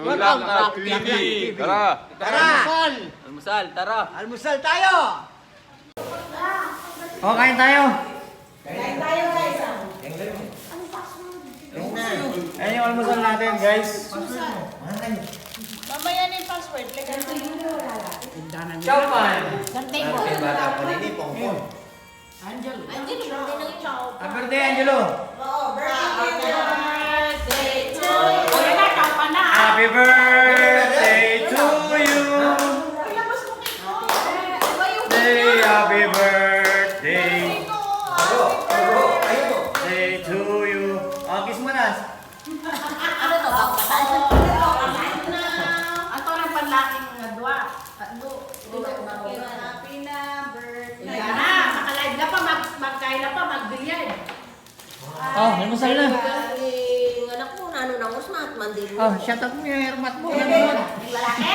Tulak na TV. Tara. Almusal! Almusal, tara. Almusal tayo! O, kain tayo. Kain tayo guys. Ayan yung almusal natin, guys. Mamaya na yung password. Lagyan mo yung Ciao, man. Ang bata ko nini, pongpong. Angelo, birthday ng chow. Happy birthday, Angelo. Oo, birthday to you. O yan na, chow pa na. Happy birthday to you. Ilabas mo kayo. Happy birthday. Ayun. Day to you. O, kiss mo na. Ano to? Ato ng panlaking nadwa. Happy na birthday. Yan na, makalive na pa, magkain na pa, magbilyan. Oh, almusal na. Yung anak mo, nano na usmat, mandil mo. Oh, shout out mo yung hermat mo. Yung lalaki?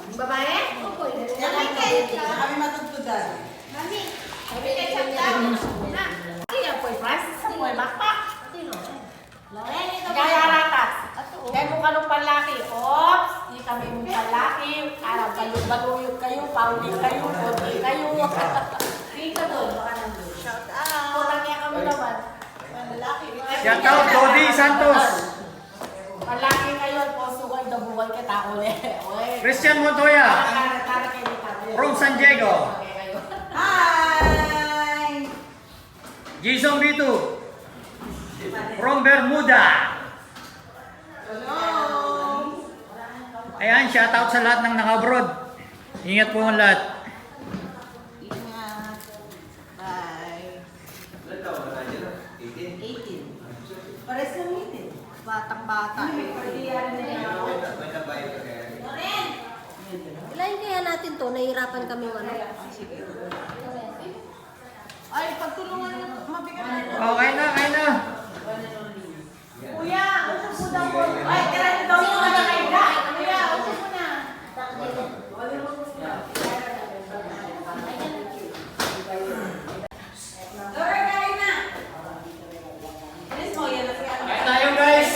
Yung babae? Opo. Kami matutugtugan. Mami, sabi kay Chantal. Kaya po, Francis, po, backpack. Gaya ratas. Kaya mo kanong palaki. Ops, di kami mong palaki. Karang baluyot kayo, pauli kayo, konti kayo. Dito doon, baka nandun. Shout out. Kurang niya kami naman. Shout out, Cody Santos. Palaki kayo, posugan, dabuhan kita ulit. Christian Montoya. Para kayo dito. From San Diego. Hi! Jason Vito. From Bermuda. Hello! Ayan, shout out sa lahat ng naka-abroad. Ingat po ang lahat. Ingat. Bye. 18. Pares ng 18. Batang-bata. Ilayin kaya natin to, nahihirapan kami ano. Ay, pagtulungan na mabigat na. Oh, kain na, kain na. Kuya, utos mo daw po. Ay, tira nyo daw yung mga kaida. Kuya, utos mo na. Dora, kain na. Bilis mo, yan na si ano. Kain tayo, guys.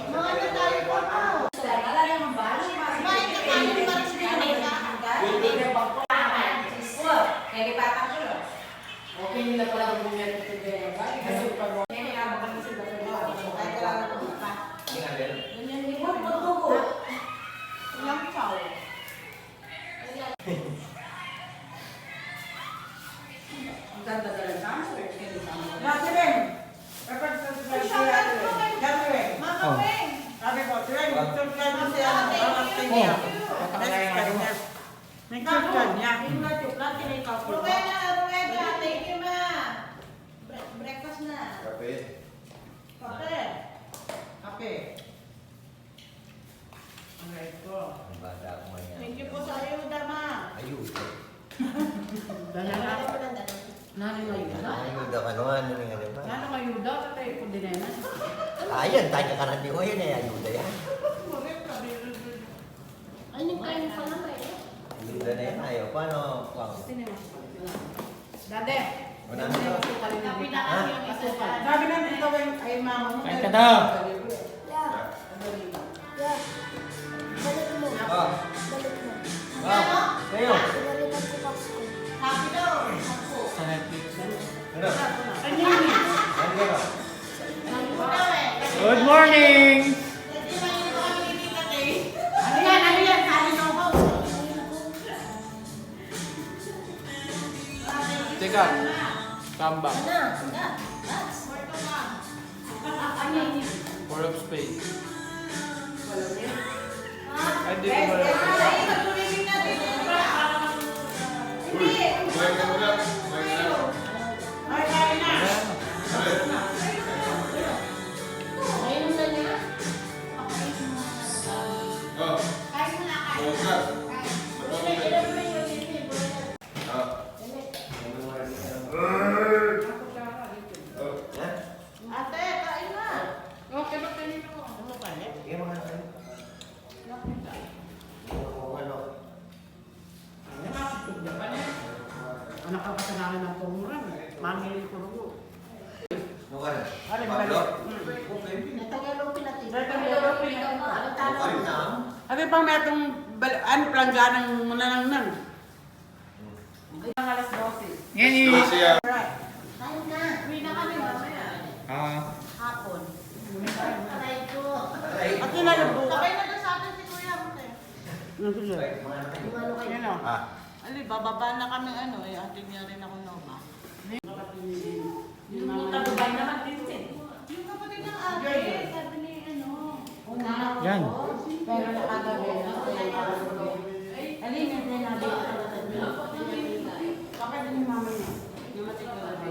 Mga natalo po ako. Wala naman ba? Kumain ka tayo ng parang sinigay ka. Hindi na ba po? Kaya di patang ko. Okay nila pala kung bumiyat ito din. Kasi pag may habang kami sila sa mga kahit wala na po pa. Ganyan din mo. Pagtugo. Ilang chow. Ang ganda na lang. Dati rin. Dapat sa siya. Dati rin. Mama Peng. Sabi ko, rin. Tutulad mo siya. Next kanya. Next kanya. Rowena, thank you ma. Breakfast na. Kape. Kape. Kape. Okay po. Ang bata ko ngayon. Thank you po sa ayuda ma. Ayun. Dala na. Nani ngayon? Ayun daw ano ano nga diba? Nani ngayon daw? Katay po din na. Ayun, tanya ka na di ko yun eh. Ayuda yan. Ay, kain pa naman eh. Ayuda na yan. Ayaw. Paano? Wow. Dade. Wala na daw. Kapi na kami yung isukan. Sabi na ito ay mama mo. Kain ka daw. Balik mo. Ah. Balik mo. Ah. Kayo. Pinalitan ko pa ko. Happy daw. Sa Netflix. Ano? Ano yun? Ano ka ba? Good morning. Ano yan? Sabi ko po. Teka. Kamba. Na, na. Four of spades. Ay, di Guys, ko ba? ay, pag-tulibig natin. Hindi. Ay, kain na. Ayun na niya. Kain mo na, kain. Ate, kain na. Okay, ba't kanina ko? Ano pa eh? Sige mga ano. Ano? Anak ka pa sa namin ng pumuran. Mangili ko rin ko. Ano ka na? Ano ba? Pablo? Natagalo pinatid. Abi pang metong ano plangganang mananang. Ang alas 12. Yan i... Alright. Kain na. Uwi na kami mamaya. Hapon. Aray ko. At kinalabo. Sabay na doon sa atin si Kuya Mute. Umano kayo. Yan o. Ali, bababa na kami ano eh. Ating niya rin ako Nova. Yung tabubay naman din din. Yung kapatid ng ate, sabi ni ano. Yan. Pero nakagabi. Alin na din natin. Kapatid ni mama niya. Yung matigagabi.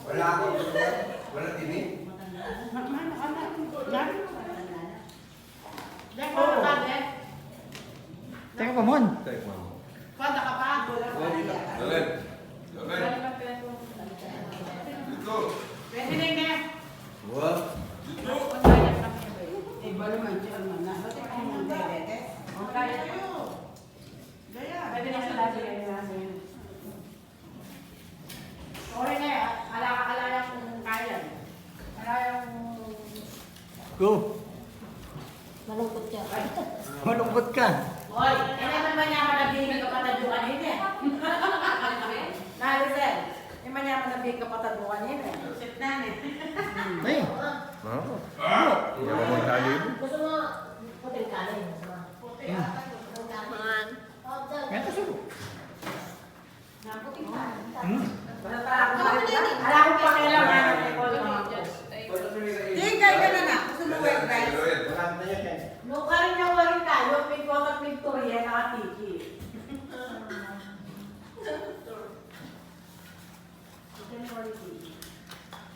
Wala ako. Wala TV? Diyan ko na kagad. Teka pa, Mon. Kwanda ka pa? Galit. Dito. Pwede na yun eh. What? Eh, balo man siya naman na. Ba't ikaw naman dede? Ang kaya kayo. Gaya. Pwede na sa lagi kayo namin. Okay na eh. Alaya kung kaya. Alaya kung... Go. Malungkot ka. Malungkot ka. Hoy, naman ba niya manabing kapatid mo kanina? Narisel, naman niya manabing kapatid mo kanina. Sit na eh. Ay. Hindi ako magkali. Gusto mo puting kanin? Man. Yan ito sugo. Naputing ka. Hmm. Alam ko pa kailangan natin ko mga Tingay ka na na. Gusto mo wet rice? Wala na niya yan. nung karin niya warin tayo, pingot at Victoria, nakatiki.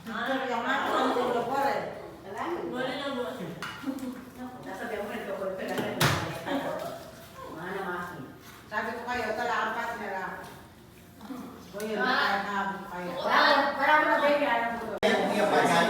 Victoria nga. Ang tulo ko rin. Wala na mo. Nasabi mo ito ko pala rin. Mga namaki. Sabi ko kayo, tala ang partner ah. O yun, nakahabot kayo. Para mo na baby, alam ko. Hindi ka pa yan.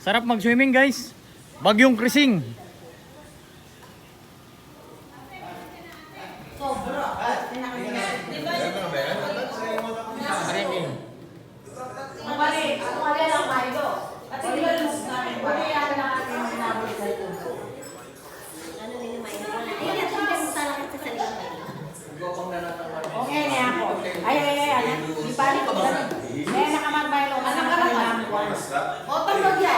Sarap mag-swimming, guys. Bagyong Krising. Ano rin yung may wala. Ay, natin mo sana kasi sa lilang kayo. Okay na ako. Ay, di balik ko ba? Eh, nakamagbayo ko. Ano ka naman? Open mo diya.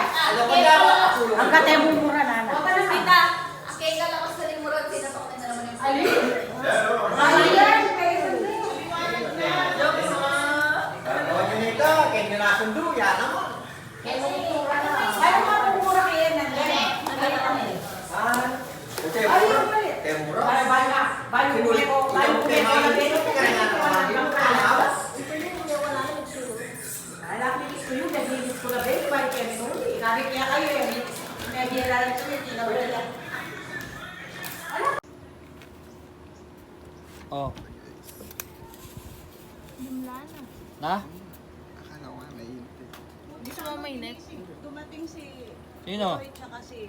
Ang kate mo mura na na. Opa na kita. Akay ka lang sa limuran. Sinatok na naman yung Ali? Ayan, kayo. Huwag nyo nito. Kaya nyo nasundo. Yan naman. Kaya mo mura na. Ayaw mo ang mura kayo na. Ayaw mo eh. Temura. Bayo na. Bayo mo ko. Bayo mo ko. Pwede mo niya wala yung suro. Alam ni ko yung naglilis ko na baby. Bayo kayo mo. Kahit kaya kayo eh. Nagira rin ko yung tinawala. Oh. Wala na. Na? Gusto mo may net? Dumating si Sino? Roy tsaka si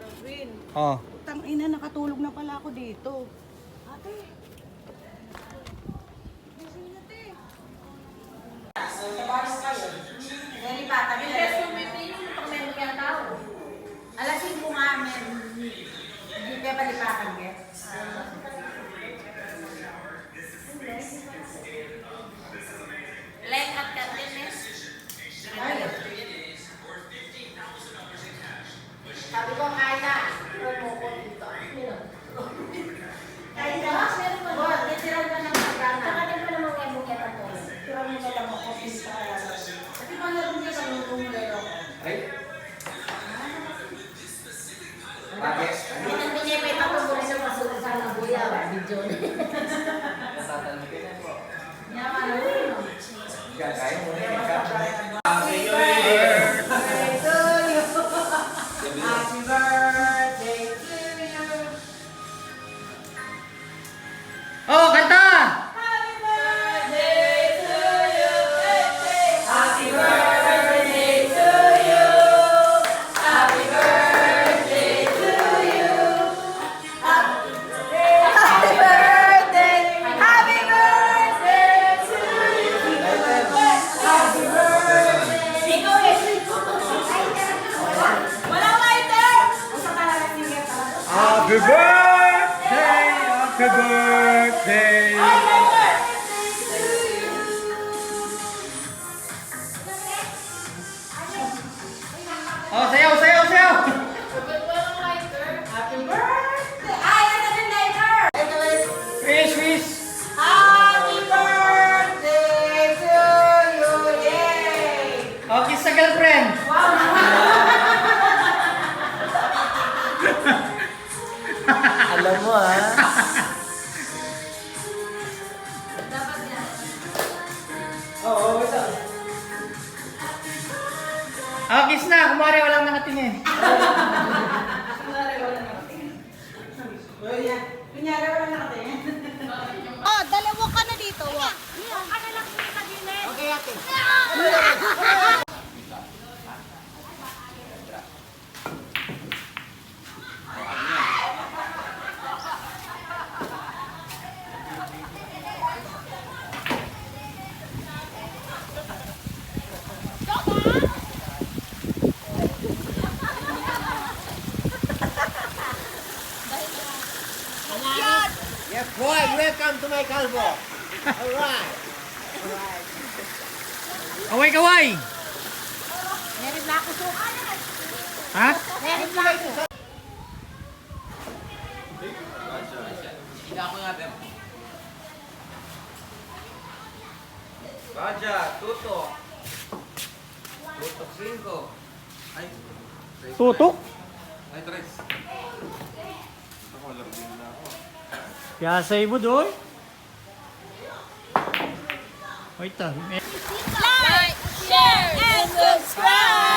Robin. Oh. Tangina, nakatulog na pala ako dito. Ate. Gising na, te. Sa baras kayo. Hindi pa. Tabi na. Pero may pino mo pag meron kang tao. Alasin mo nga, men. Hindi kaya palipakan, get? Like at Catrinas. Sabi ko, kaya. Promo ko dito. Kaya na. Boy, titiran ka ng programa. Saka din pa naman kayo mong kaya to. Titiran mo na lang ako. Kasi kung naroon niya sa lutong mo lalo. Ay. Bakit? Ang binibay pa kung muna sa pasukan sa nabuya. Video na. Yaman na rin. Kaya mo na yung kaya. Happy birthday to you. Happy birthday to you. Oh, Yes, boy, welcome to my calvo. Alright. Kaway! Meron na ako suka. Ha? Meron na ako. Raja, tutok. Tutok 5. Ay, Tutok? ay, 3. Kaya sa ibo doon. Wait, Like, share, and subscribe!